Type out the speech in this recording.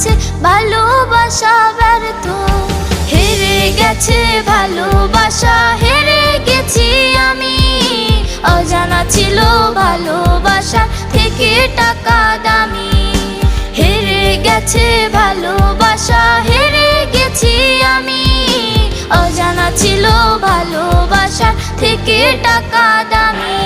গেছে ভালোবাসা ব্যর্থ, হেরে গেছে ভালোবাসা, হেরে গেছি আমি। অজানা ছিল ভালোবাসা থেকে টাকা দামি, হেরে গেছে ভালোবাসা, হেরে গেছি আমি। অজানা ছিল ভালোবাসা থেকে টাকা দামি।